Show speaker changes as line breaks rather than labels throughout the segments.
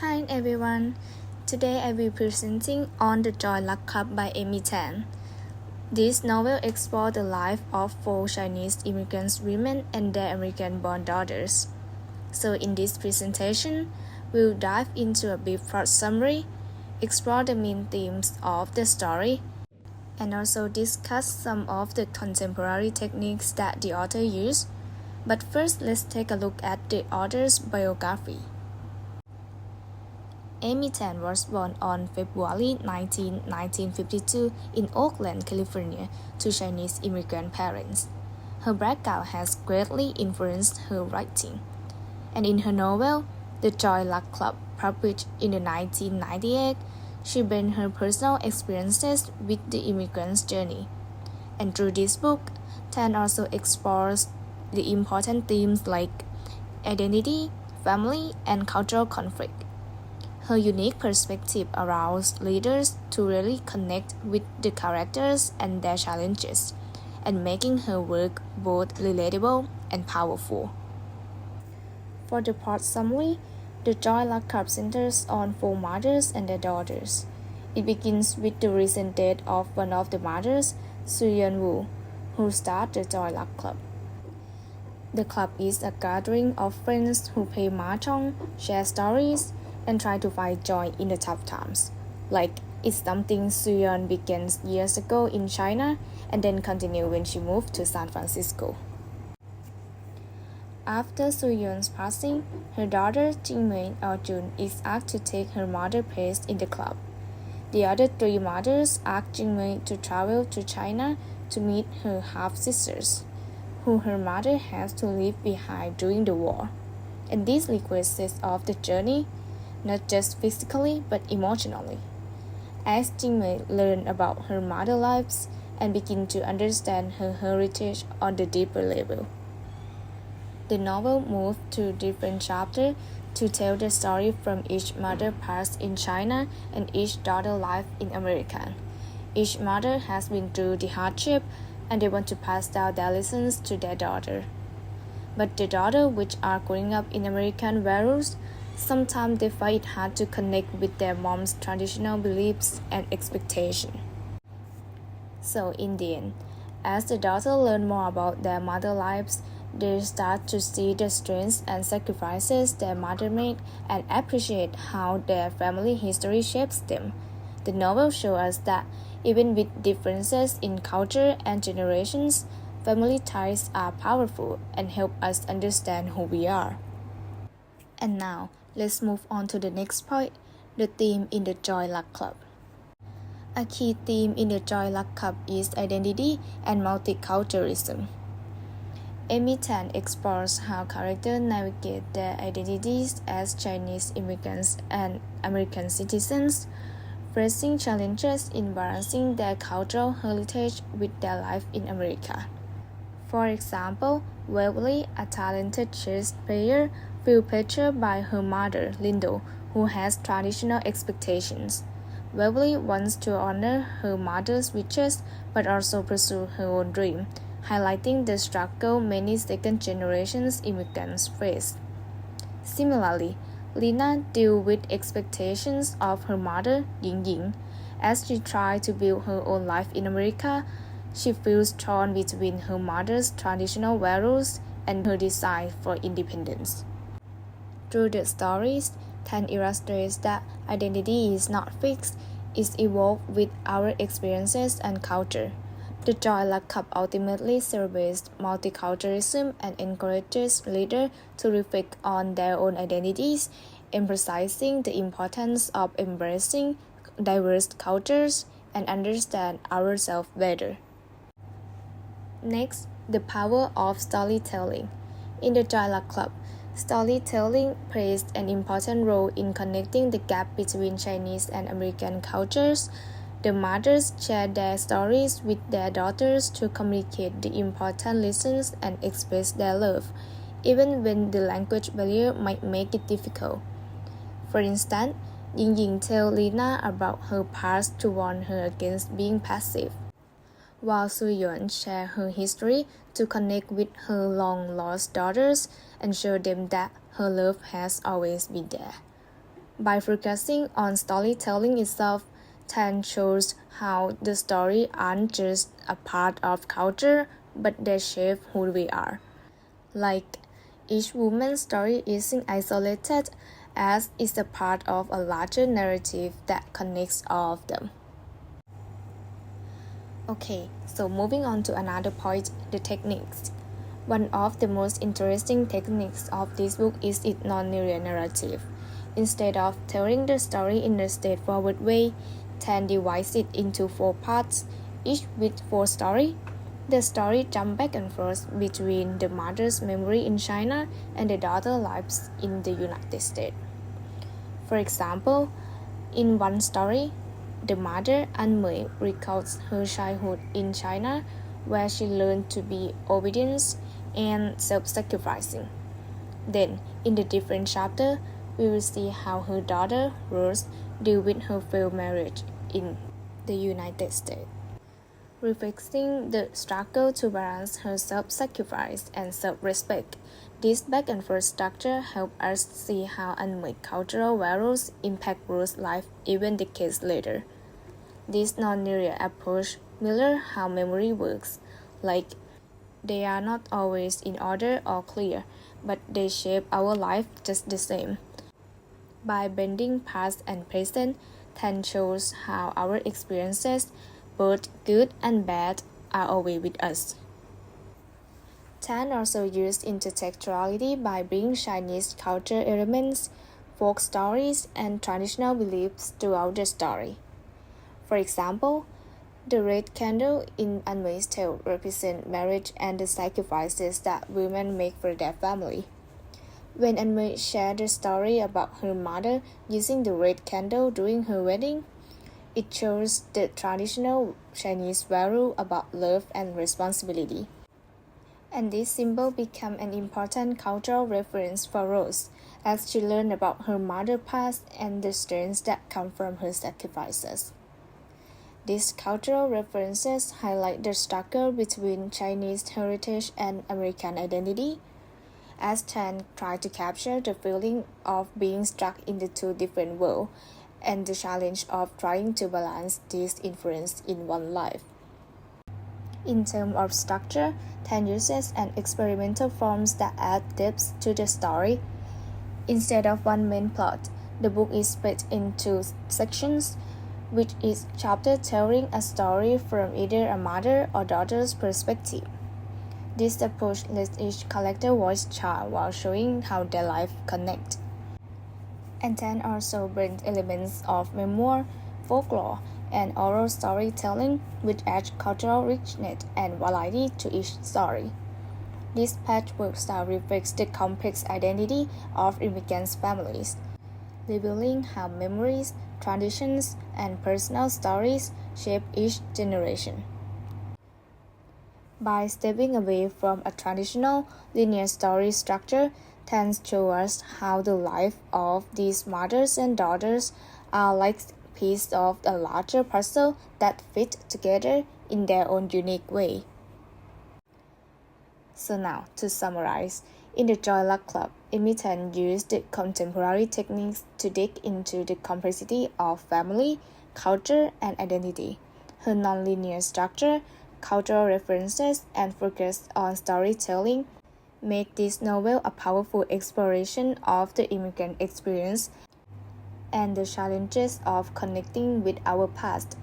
Hi everyone, today I will be presenting on The Joy Luck Club by Amy Tan. This novel explores the life of four Chinese immigrant women and their American-born daughters. So in this presentation, we'll dive into a brief plot summary, explore the main themes of the story, and also discuss some of the contemporary techniques that the author used. But first, let's take a look at the author's biography. Amy Tan was born on February 19, 1952 in Oakland, California, to Chinese immigrant parents. Her background has greatly influenced her writing. And in her novel, The Joy Luck Club, published in 1998, she brings her personal experiences with the immigrant's journey. And through this book, Tan also explores the important themes like identity, family, and cultural conflict. Her unique perspective allows readers to really connect with the characters and their challenges, and making her work both relatable and powerful. For the plot summary, The Joy Luck Club centers on four mothers and their daughters. It begins with the recent death of one of the mothers, Suyeon Woo, who started the Joy Luck Club. The club is a gathering of friends who play mahjong, share stories, and try to find joy in the tough times. Like, it's something Suyeon began years ago in China and then continued when she moved to San Francisco. After Suyeon's passing, her daughter Jingmei or Jun is asked to take her mother's place in the club. The other three mothers asked Jingmei to travel to China to meet her half-sisters, who her mother has to leave behind during the war. And this request sets off the journey, not just physically but emotionally. As Jingmei learned about her mother's lives and begin to understand her heritage on the deeper level. The novel moved to different chapters to tell the story from each mother past in China and each daughter life in America. Each mother has been through the hardship and they want to pass down their lessons to their daughter. But the daughters which are growing up in American values, sometimes they find it hard to connect with their mom's traditional beliefs and expectations. So in the end, as the daughters learn more about their mother's lives, they start to see the strengths and sacrifices their mother made and appreciate how their family history shapes them. The novel shows us that even with differences in culture and generations, family ties are powerful and help us understand who we are. And now, let's move on to the next point, the theme in the Joy Luck Club. A key theme in the Joy Luck Club is identity and multiculturalism. Amy Tan explores how characters navigate their identities as Chinese immigrants and American citizens, facing challenges in balancing their cultural heritage with their life in America. For example, Waverly, a talented chess player, feels pressured by her mother, Lindo, who has traditional expectations. Waverly wants to honor her mother's wishes but also pursue her own dream, highlighting the struggle many second-generation immigrants face. Similarly, Lina deals with expectations of her mother, Ying. As she tries to build her own life in America, she feels torn between her mother's traditional values and her desire for independence. Through the stories, Tan illustrates that identity is not fixed, it's evolved with our experiences and culture. The Joy Luck Club ultimately celebrates multiculturalism and encourages readers to reflect on their own identities, emphasizing the importance of embracing diverse cultures and understand ourselves better. Next, the power of storytelling. In the Joy Luck Club, storytelling plays an important role in connecting the gap between Chinese and American cultures. The mothers share their stories with their daughters to communicate the important lessons and express their love, even when the language barrier might make it difficult. For instance, Ying tells Lina about her past to warn her against being passive, while Suyeon shares her history to connect with her long-lost daughters and show them that her love has always been there. By focusing on storytelling itself, Tan shows how the story aren't just a part of culture, but they shape who we are. Like, each woman's story isn't isolated, as it's a part of a larger narrative that connects all of them. Okay, so moving on to another point, the techniques. One of the most interesting techniques of this book is its non-linear narrative. Instead of telling the story in a straightforward way, Tan divides it into 4 parts, each with 4 stories. The story jumps back and forth between the mother's memory in China and the daughter's lives in the United States. For example, in one story, the mother An Mei recounts her childhood in China, where she learned to be obedient and self-sacrificing. Then, in the different chapter, we will see how her daughter Rose deals with her failed marriage in the United States, reflecting the struggle to balance her self-sacrifice and self-respect. This back and forth structure helps us see how unmet cultural values impact Rose's life even decades later. This non-linear approach mirrors how memory works, like they are not always in order or clear, but they shape our life just the same. By blending past and present, Tan shows how our experiences, both good and bad, are always with us. Tan also used intertextuality by bringing Chinese culture elements, folk stories, and traditional beliefs throughout the story. For example, the red candle in An Mei's tale represents marriage and the sacrifices that women make for their family. When An Mei shared the story about her mother using the red candle during her wedding, it shows the traditional Chinese value about love and responsibility. And this symbol became an important cultural reference for Rose, as she learned about her mother's past and the strengths that come from her sacrifices. These cultural references highlight the struggle between Chinese heritage and American identity, as Tan tried to capture the feeling of being stuck in the 2 different worlds and the challenge of trying to balance these influences in one life. In terms of structure, Tan uses an experimental forms that add depth to the story. Instead of one main plot, the book is split into sections, with each chapter telling a story from either a mother or daughter's perspective. This approach lets each character voice child while showing how their lives connect. And Tan also brings elements of memoir, folklore, and oral storytelling, which adds cultural richness and variety to each story. This patchwork style reflects the complex identity of immigrant families, revealing how memories, traditions, and personal stories shape each generation. By stepping away from a traditional linear story structure, Tan shows us how the life of these mothers and daughters are like pieces of a larger puzzle that fit together in their own unique way. So now, to summarize, in the Joy Luck Club, Amy Tan used the contemporary techniques to dig into the complexity of family, culture, and identity. Her nonlinear structure, cultural references, and focus on storytelling make this novel a powerful exploration of the immigrant experience and the challenges of connecting with our past.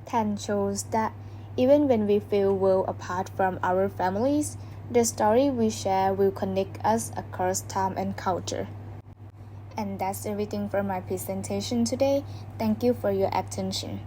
Tan shows that even when we feel well apart from our families, the story we share will connect us across time and culture. And that's everything from my presentation today. Thank you for your attention.